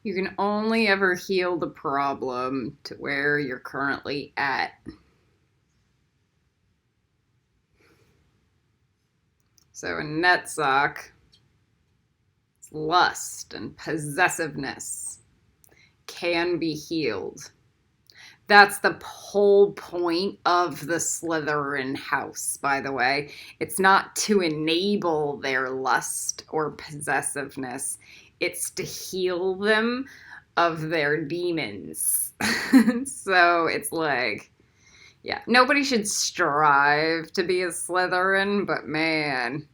You can only ever heal the problem to where you're currently at. So in Netzach, lust and possessiveness can be healed. That's the whole point of the Slytherin house, by the way. It's not to enable their lust or possessiveness. It's to heal them of their demons. So it's like, yeah, nobody should strive to be a Slytherin, but man,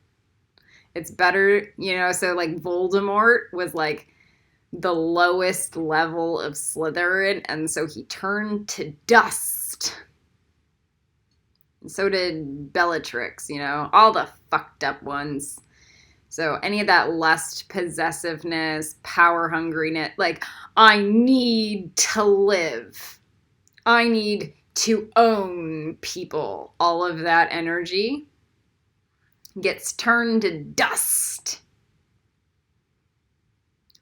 it's better, so like Voldemort was like the lowest level of Slytherin, and so he turned to dust. And so did Bellatrix, all the fucked up ones. So any of that lust, possessiveness, power hungriness, like, I need to live. I need to own people. All of that energy gets turned to dust.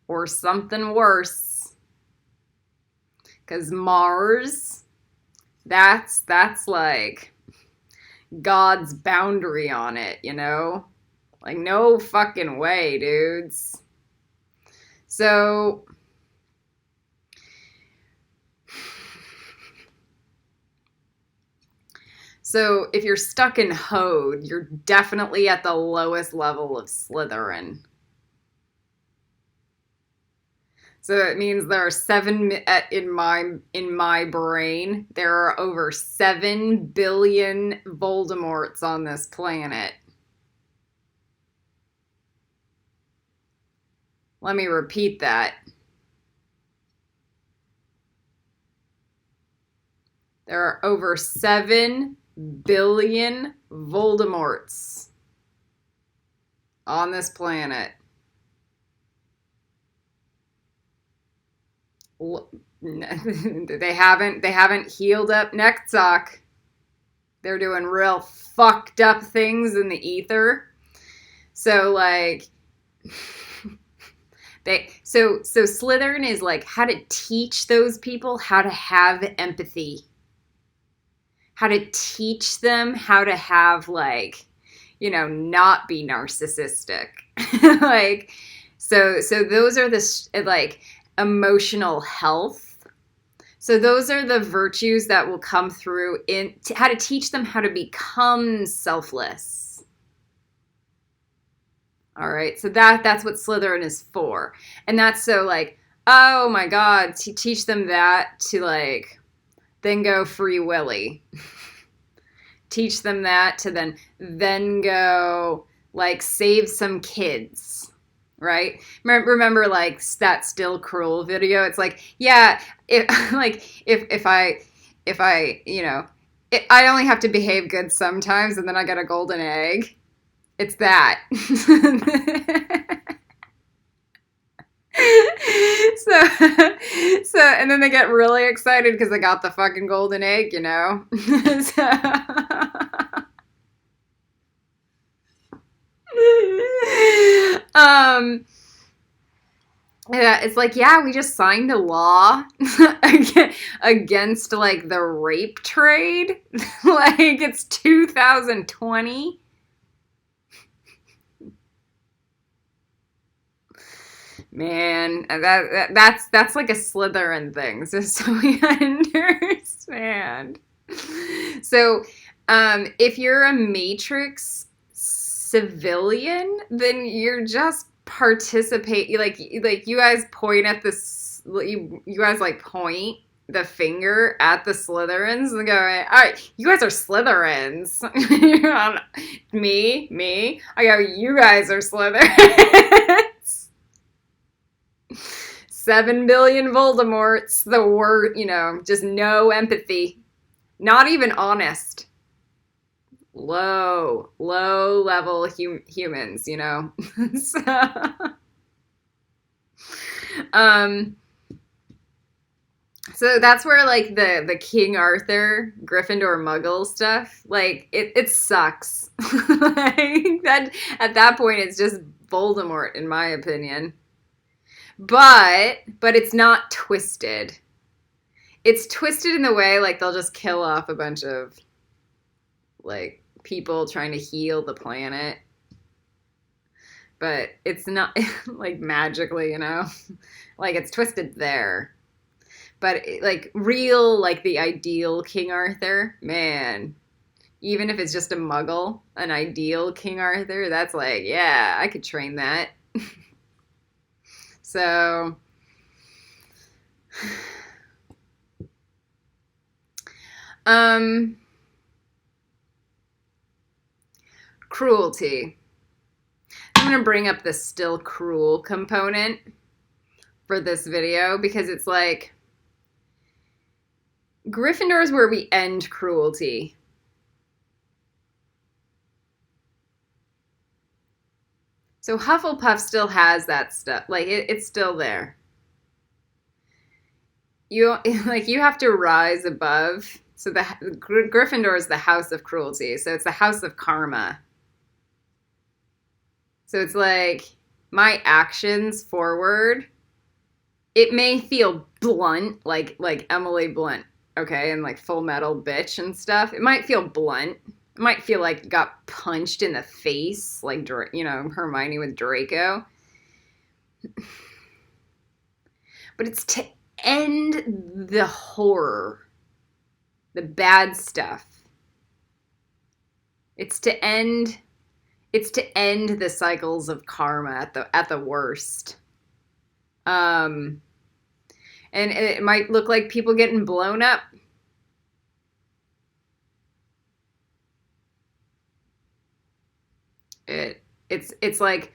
Or something worse. Because Mars, that's like God's boundary on it, Like, no fucking way, dudes. So if you're stuck in Hode, you're definitely at the lowest level of Slytherin. So it means there are in my brain, there are over 7 billion Voldemorts on this planet. Let me repeat that. There are over 7 billion Voldemorts on this planet. They haven't healed up Netzach. They're doing real fucked up things in the ether. So like so Slytherin is like how to teach those people how to have empathy. How to teach them how to have like, not be narcissistic. Like so those are the like emotional health. So those are the virtues that will come through in how to teach them how to become selfless. All right. So that's what Slytherin is for. And that's so like, oh my God, to teach them that to like, then go free willy. Teach them that to then go like save some kids. Right? Remember like that Still Cruel video? It's like, yeah, if I I only have to behave good sometimes and then I get a golden egg. It's that. So and then they get really excited because they got the fucking golden egg, So yeah, it's like, yeah, we just signed a law against like the rape trade. Like it's 2020. Man, that's like a Slytherin thing, just so we understand. So, if you're a Matrix civilian, then you're just participate. Like you guys point at this. You guys like point the finger at the Slytherins and go, all right, you guys are Slytherins. me. I go, you guys are Slytherins. 7 billion Voldemorts, the word, just no empathy. Not even honest. Low level humans, So that's where like the King Arthur, Gryffindor Muggle stuff, like it sucks. Like that at that point it's just Voldemort in my opinion. But it's not twisted. It's twisted in the way like they'll just kill off a bunch of like people trying to heal the planet. But it's not like magically, you know? Like it's twisted there. But like real, like the ideal King Arthur, man, even if it's just a muggle, an ideal King Arthur, that's like, yeah, I could train that. So, cruelty. I'm going to bring up the still cruel component for this video because it's like Gryffindor is where we end cruelty. So Hufflepuff still has that stuff. Like it's still there. You have to rise above. So the Gryffindor is the house of cruelty. So it's the house of karma. So it's like my actions forward, it may feel blunt, like Emily Blunt, okay, and like Full Metal Bitch and stuff. It might feel blunt. It might feel like you got punched in the face, like, you know, Hermione with Draco. But it's to end the horror, the bad stuff. It's to end the cycles of karma at the worst. And it might look like people getting blown up. It's like,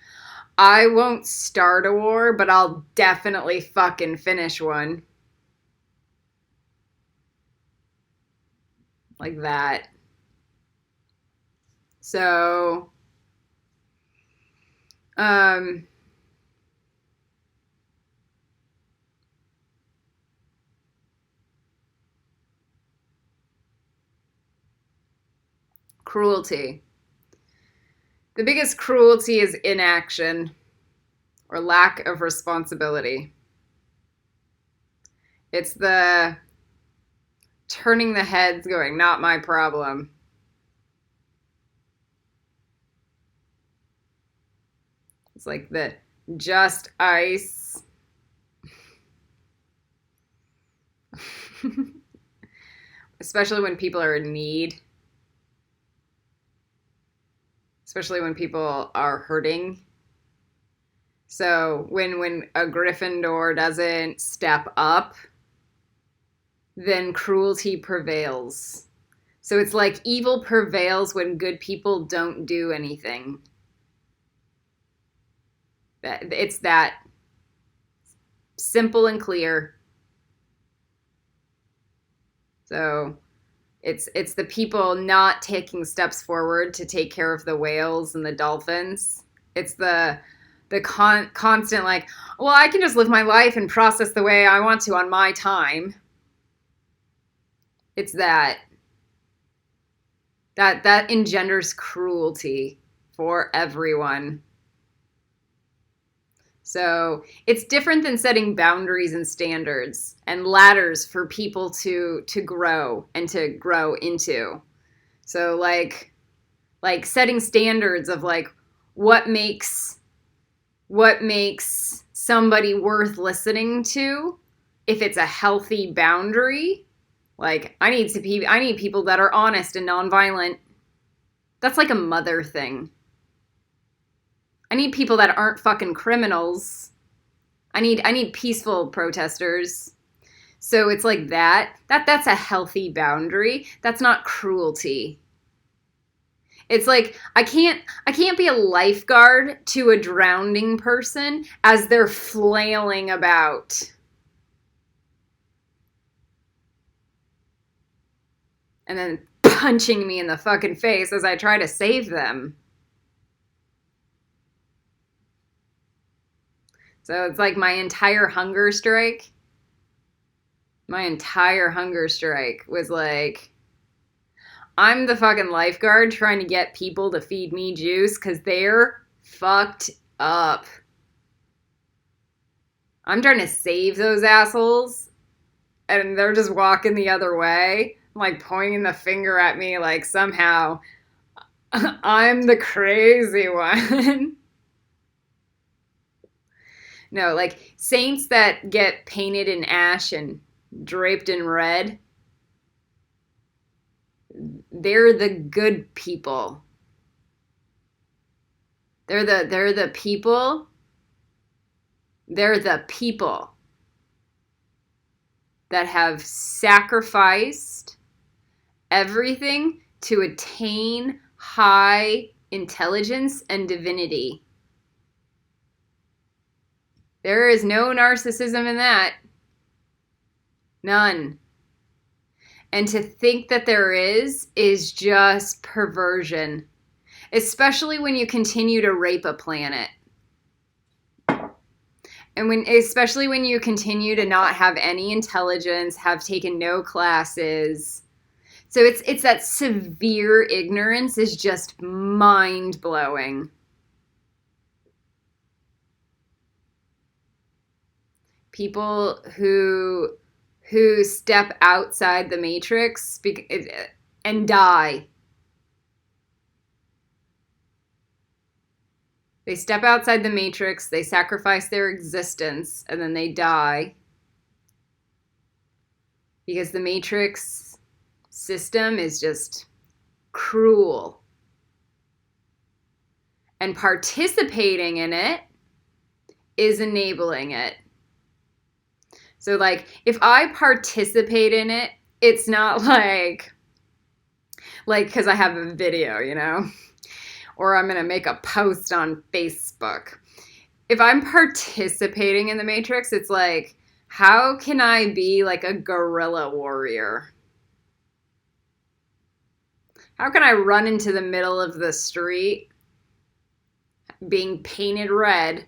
I won't start a war, but I'll definitely fucking finish one. Like that. So, cruelty. The biggest cruelty is inaction or lack of responsibility. It's the turning the heads going, not my problem. It's like the just ice. Especially when people are in need. Especially when people are hurting. So when a Gryffindor doesn't step up, then cruelty prevails. So it's like evil prevails when good people don't do anything. It's that simple and clear. So it's the people not taking steps forward to take care of the whales and the dolphins. It's the constant like, well, I can just live my life and process the way I want to on my time. It's that engenders cruelty for everyone. So it's different than setting boundaries and standards and ladders for people to grow and to grow into. So like setting standards of like what makes somebody worth listening to. If it's a healthy boundary, like I need people that are honest and nonviolent. That's like a mother thing. I need people that aren't fucking criminals. I need peaceful protesters. So it's like that's a healthy boundary. That's not cruelty. It's like I can't be a lifeguard to a drowning person as they're flailing about. And then punching me in the fucking face as I try to save them. So it's like my entire hunger strike was like, I'm the fucking lifeguard trying to get people to feed me juice because they're fucked up. I'm trying to save those assholes, and they're just walking the other way, like pointing the finger at me like somehow I'm the crazy one. No, like saints that get painted in ash and draped in red, they're the good people. They're the people. They're the people that have sacrificed everything to attain high intelligence and divinity. There is no narcissism in that. None. And to think that there is just perversion, especially when you continue to rape a planet. And especially when you continue to not have any intelligence, have taken no classes. So it's that severe ignorance is just mind-blowing. People who step outside the matrix and die. They step outside the matrix, they sacrifice their existence, and then they die. Because the matrix system is just cruel. And participating in it is enabling it. So like, if I participate in it, it's not like, because I have a video, you know? Or I'm going to make a post on Facebook. If I'm participating in the Matrix, it's like, how can I be like a guerrilla warrior? How can I run into the middle of the street being painted red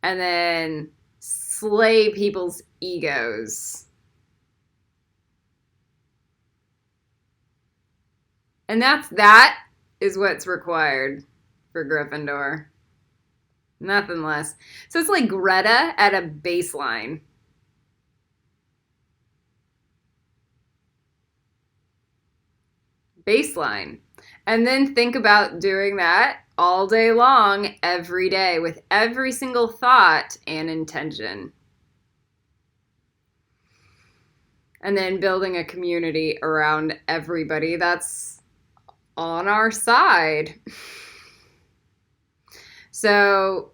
and then slay people's egos? And that is what's required for Gryffindor. Nothing less. So it's like Greta at a baseline. Baseline. And then think about doing that all day long, every day, with every single thought and intention. And then building a community around everybody that's on our side. So,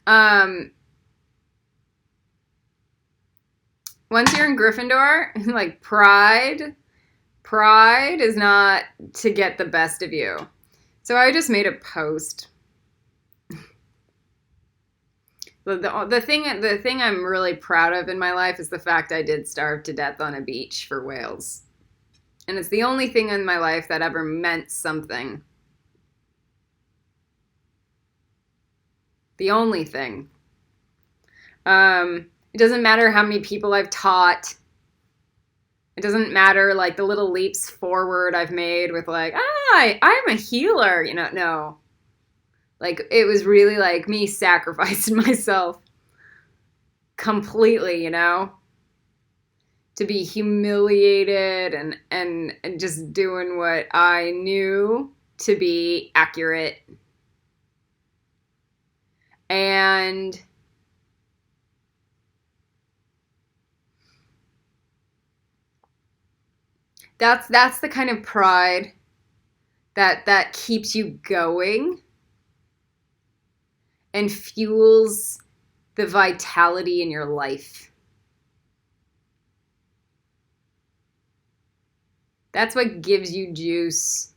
once you're in Gryffindor, like pride is not to get the best of you. So I just made a post. The thing I'm really proud of in my life is the fact I did starve to death on a beach for whales. And it's the only thing in my life that ever meant something. The only thing. It doesn't matter how many people I've taught. It doesn't matter like the little leaps forward I've made with like, I'm a healer, you know, no. Like it was really like me sacrificing myself completely, you know, to be humiliated and just doing what I knew to be accurate. And that's the kind of pride that keeps you going and fuels the vitality in your life. That's what gives you juice.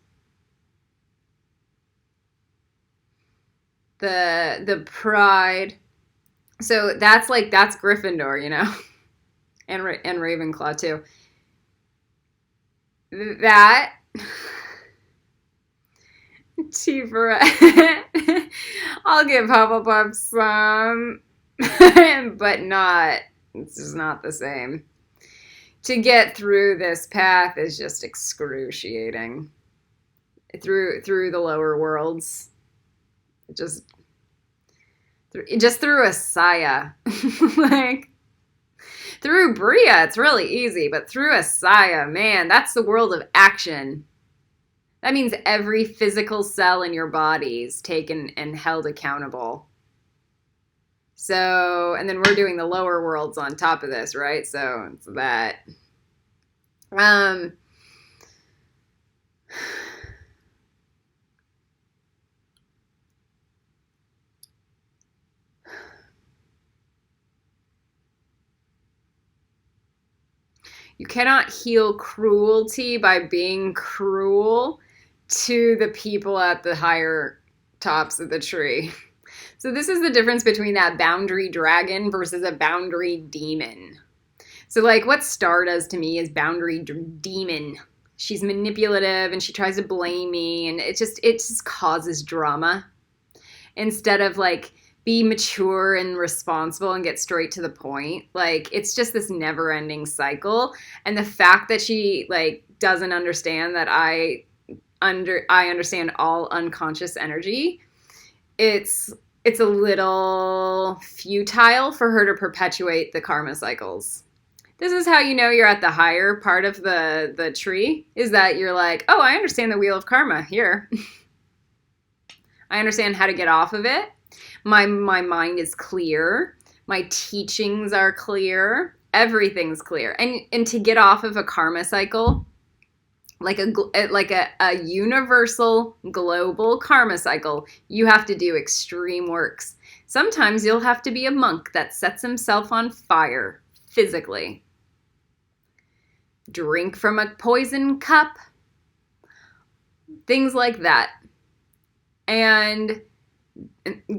The pride. So that's Gryffindor, you know, and Ravenclaw too. That Tifa. I'll give Hufflepuff some, but not. It's just not the same. To get through this path is just excruciating. Through the lower worlds, it just Just through a saya. Like, through Bria, it's really easy, but through a saya, man, that's the world of action. That means every physical cell in your body is taken and held accountable. So, and then we're doing the lower worlds on top of this, right? So it's that. You cannot heal cruelty by being cruel to the people at the higher tops of the tree. So this is the difference between that boundary dragon versus a boundary demon. So like what Star does to me is boundary demon. She's manipulative and she tries to blame me, and it just causes drama instead of like be mature and responsible and get straight to the point. Like it's just this never-ending cycle, and the fact that she like doesn't understand that I understand all unconscious energy, it's a little futile for her to perpetuate the karma cycles. This is how you know you're at the higher part of the tree, is that you're like, oh, I understand the wheel of karma here. I understand how to get off of it. My mind is clear. My teachings are clear. Everything's clear. And to get off of a karma cycle, like a universal global karma cycle, you have to do extreme works. Sometimes you'll have to be a monk that sets himself on fire physically. Drink from a poison cup. Things like that. And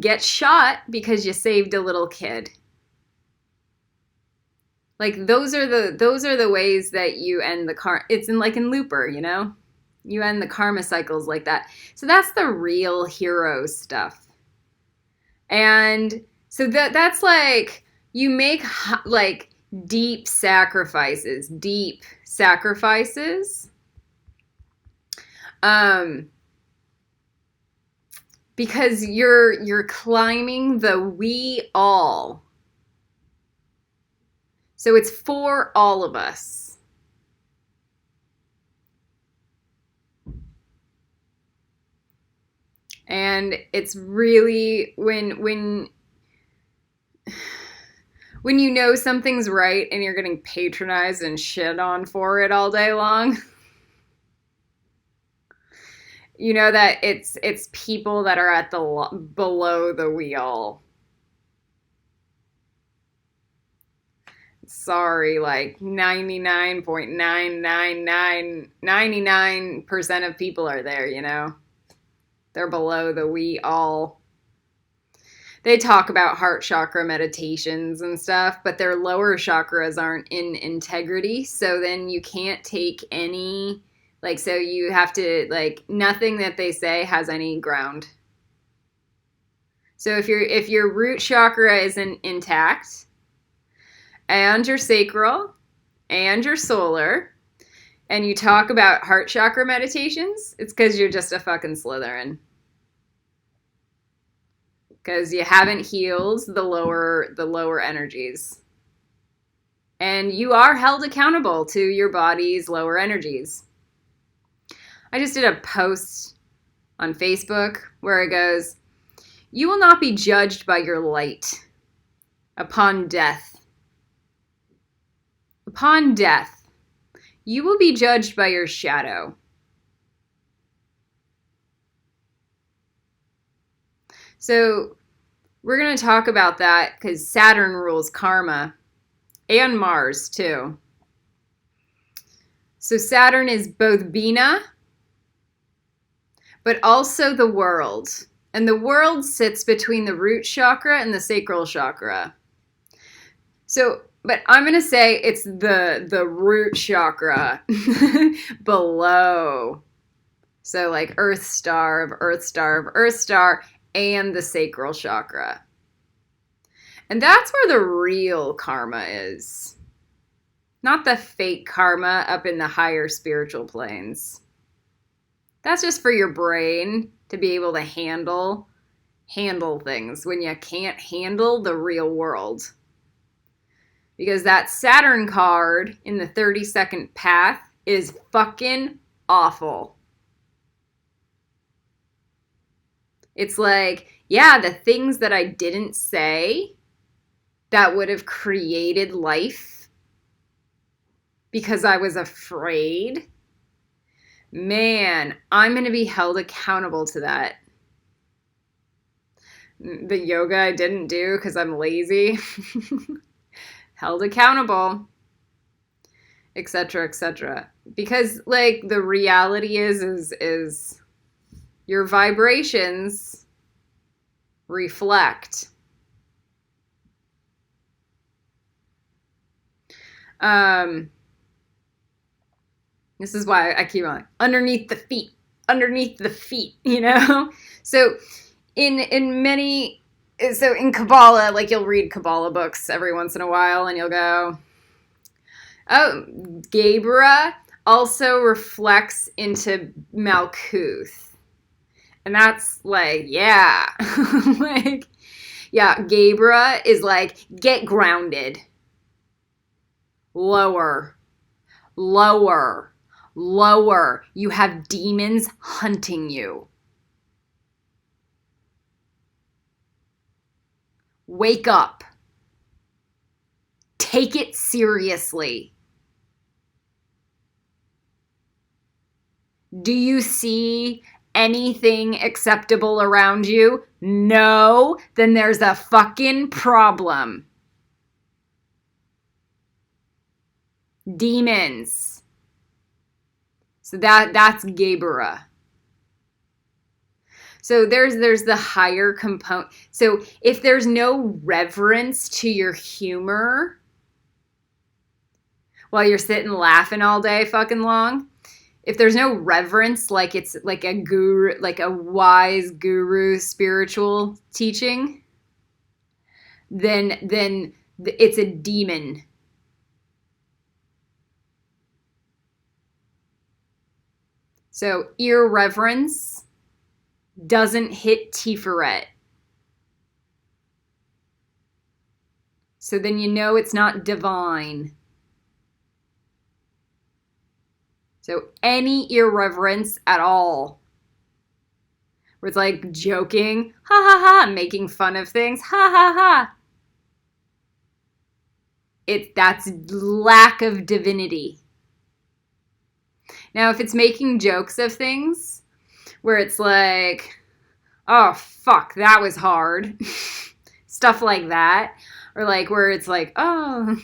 get shot because you saved a little kid. Like those are the ways that you end the karma. It's in Looper, you know? You end the karma cycles like that. So that's the real hero stuff. And so that's like you make like deep sacrifices. Because you're climbing the we all. So it's for all of us. And it's really when you know something's right and you're getting patronized and shit on for it all day long. You know that it's people that are at below the wheel. Sorry, like 99.99999% of people are there, you know? They're below the we all. They talk about heart chakra meditations and stuff, but their lower chakras aren't in integrity, so then you can't take any, like, so you have to, like, nothing that they say has any ground. So if your root chakra isn't intact, and your sacral, and your solar, and you talk about heart chakra meditations, it's because you're just a fucking Slytherin. Because you haven't healed the lower energies. And you are held accountable to your body's lower energies. I just did a post on Facebook where it goes, "You will not be judged by your light upon death. Upon death, you will be judged by your shadow." So we're going to talk about that because Saturn rules karma and Mars too. So Saturn is both Bina, but also the world. And the world sits between the root chakra and the sacral chakra. So, but I'm going to say it's the root chakra below. So like Earth Star of Earth Star of Earth Star and the sacral chakra. And that's where the real karma is. Not the fake karma up in the higher spiritual planes. That's just for your brain to be able to handle handle things, when you can't handle the real world. Because that Saturn card in the 32nd path is fucking awful. It's like, yeah, the things that I didn't say that would have created life because I was afraid, man, I'm going to be held accountable to that. The yoga I didn't do because I'm lazy, held accountable, etc., etc. Because, like, the reality is your vibrations reflect. This is why I keep on underneath the feet, you know? So in Kabbalah, like, you'll read Kabbalah books every once in a while and you'll go, oh, Gebra also reflects into Malkuth. And that's like, yeah. Like, yeah, Gebra is like, get grounded. Lower. Lower. Lower. You have demons hunting you. Wake up. Take it seriously. Do you see anything acceptable around you? No, then there's a fucking problem. Demons. So that's Gebra. So there's the higher component. So if there's no reverence to your humor while you're sitting laughing all day fucking long, if there's no reverence, like it's like a guru, like a wise guru spiritual teaching, then it's a demon. So irreverence doesn't hit Tiferet. So then you know it's not divine. So any irreverence at all, where it's like joking, ha ha ha, making fun of things, ha ha ha. That's lack of divinity. Now, if it's making jokes of things where it's like, oh, fuck, that was hard. Stuff like that. Or like where it's like, oh,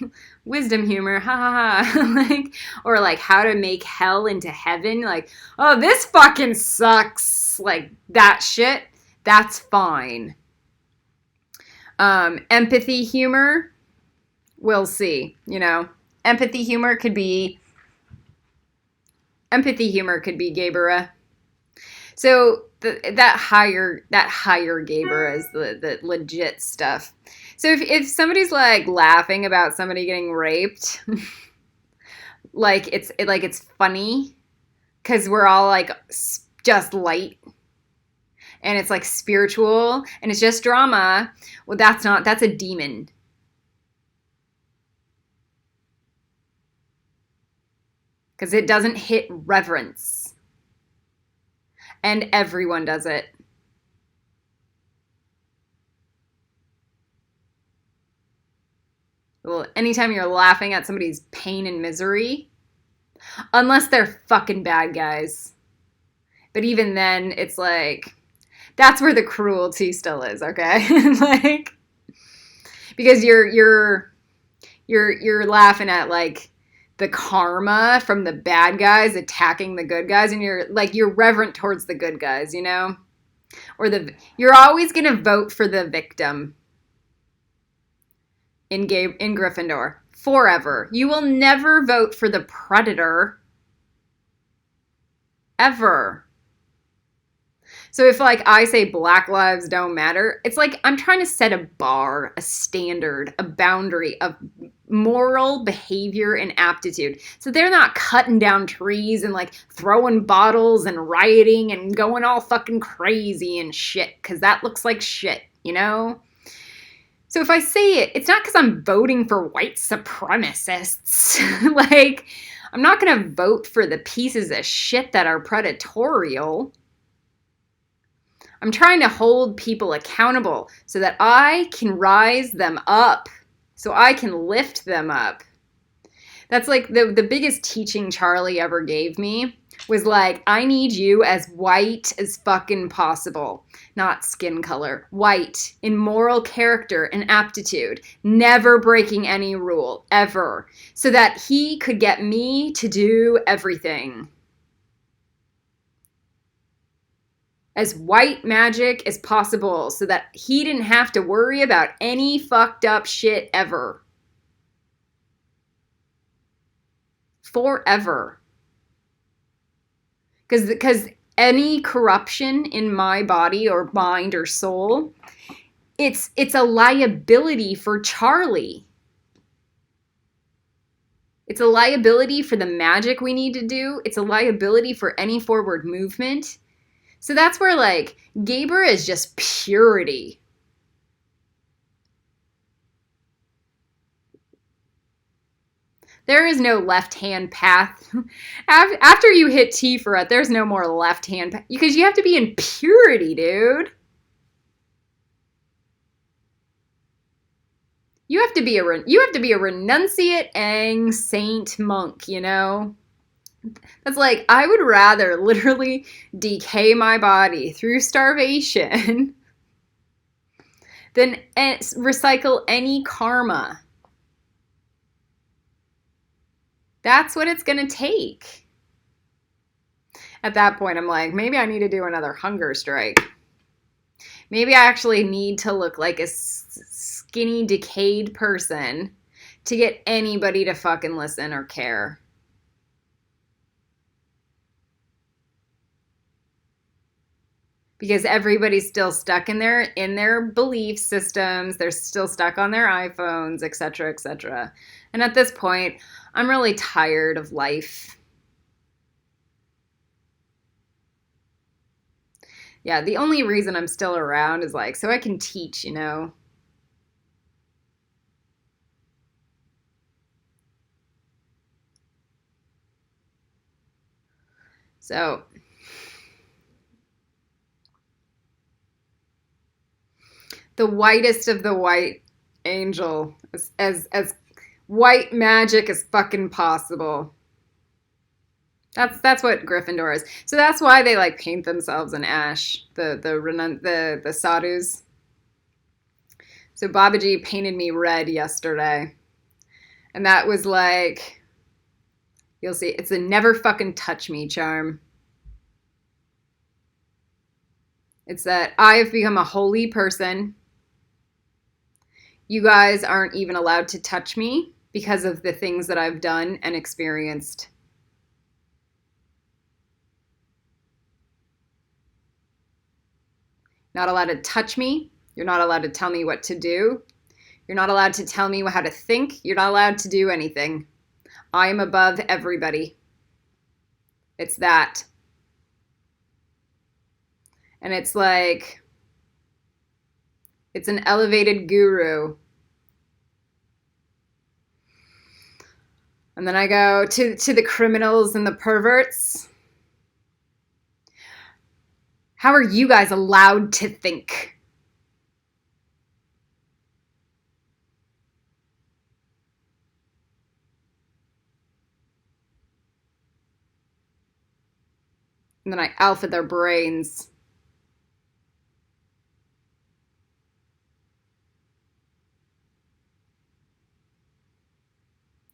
wisdom humor, ha ha ha. Like, or like how to make hell into heaven. Like, oh, this fucking sucks. Like that shit, that's fine. Empathy humor, we'll see. You know, empathy humor could be Gebra. So that higher Gebra is the legit stuff. So if somebody's like laughing about somebody getting raped, like it's funny because we're all like just light and it's like spiritual and it's just drama. Well, that's a demon. Because it doesn't hit reverence. And everyone does it. Well, anytime you're laughing at somebody's pain and misery, unless they're fucking bad guys. But even then, it's like, that's where the cruelty still is, okay? Like, because you're laughing at like the karma from the bad guys attacking the good guys, and you're reverent towards the good guys, you know? Or you're always going to vote for the victim in Gryffindor forever. You will never vote for the predator ever. So if like I say Black lives don't matter, it's like I'm trying to set a bar, a standard, a boundary of moral behavior and aptitude. So they're not cutting down trees and like throwing bottles and rioting and going all fucking crazy and shit, because that looks like shit, you know? So if I say it, it's not because I'm voting for white supremacists. Like, I'm not going to vote for the pieces of shit that are predatorial. I'm trying to hold people accountable so that I can rise them up, so I can lift them up. That's like the biggest teaching Charlie ever gave me was like, I need you as white as fucking possible. Not skin color. White in moral character and aptitude. Never breaking any rule, ever. So that he could get me to do everything. As white magic as possible so that he didn't have to worry about any fucked up shit ever. Forever. Because any corruption in my body or mind or soul, it's a liability for Charlie. It's a liability for the magic we need to do. It's a liability for any forward movement. So that's where, like, Gaber is just purity. There is no left-hand path. After you hit Tiferet, there's no more left-hand path. Because you have to be in purity, dude. You have to be a renunciate Aang saint monk, you know? That's like, I would rather literally decay my body through starvation than recycle any karma. That's what it's going to take. At that point, I'm like, maybe I need to do another hunger strike. Maybe I actually need to look like a skinny, decayed person to get anybody to fucking listen or care. Because everybody's still stuck in their belief systems. They're still stuck on their iPhones, etc., etc. And at this point, I'm really tired of life. Yeah, the only reason I'm still around is like so I can teach, you know. So the whitest of the white angel, as white magic as fucking possible. That's what Gryffindor is. So that's why they like paint themselves in ash. The sadhus. So Babaji painted me red yesterday, and that was like, you'll see, it's a never fucking touch me charm. It's that I have become a holy person. You guys aren't even allowed to touch me because of the things that I've done and experienced. Not allowed to touch me. You're not allowed to tell me what to do. You're not allowed to tell me how to think. You're not allowed to do anything. I am above everybody. It's that. And it's like, it's an elevated guru. And then I go to the criminals and the perverts. How are you guys allowed to think? And then I alpha their brains.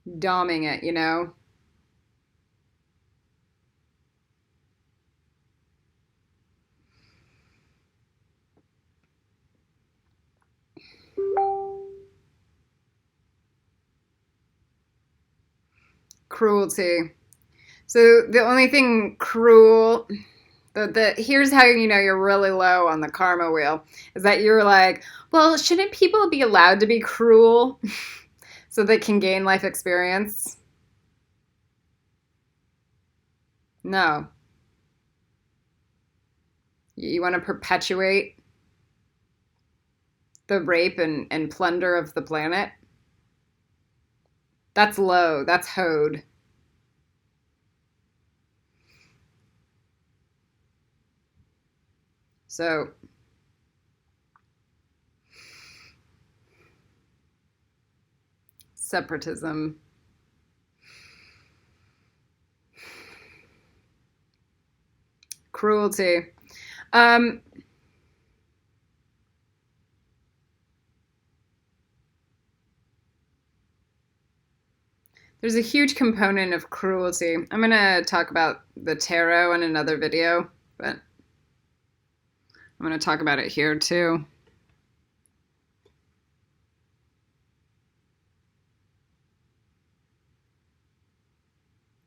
Doming it, you know? Cruelty. So the only thing cruel, Here's how you know you're really low on the karma wheel, is that you're like, well, shouldn't people be allowed to be cruel so they can gain life experience? No. You want to perpetuate the rape and plunder of the planet? That's low. That's hoed. So, separatism. Cruelty. There's a huge component of cruelty. I'm going to talk about the tarot in another video, but I'm going to talk about it here too.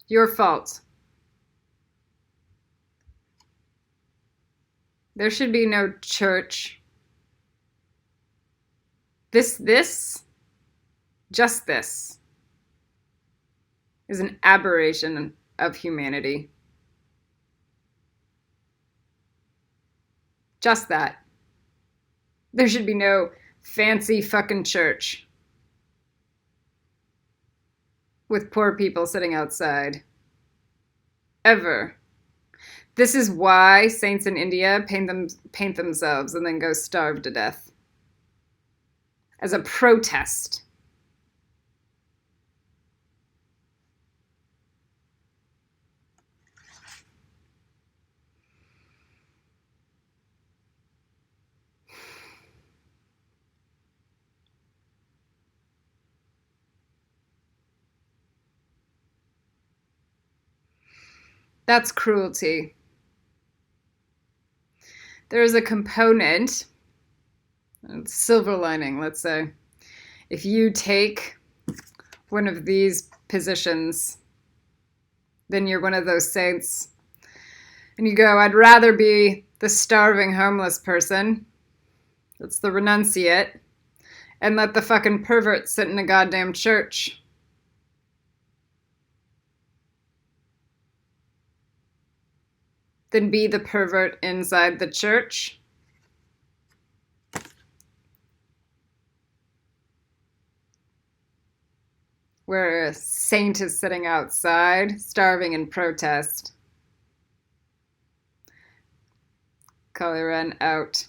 Your fault. There should be no church. Just this, is an aberration of humanity. Just that. There should be no fancy fucking church with poor people sitting outside. Ever. This is why saints in India paint themselves and then go starve to death. As a protest. That's cruelty. There is a component, silver lining, let's say. If you take one of these positions, then you're one of those saints. And you go, I'd rather be the starving homeless person. That's the renunciate. And let the fucking pervert sit in a goddamn church. Then be the pervert inside the church. Where a saint is sitting outside, starving in protest. Color Run out.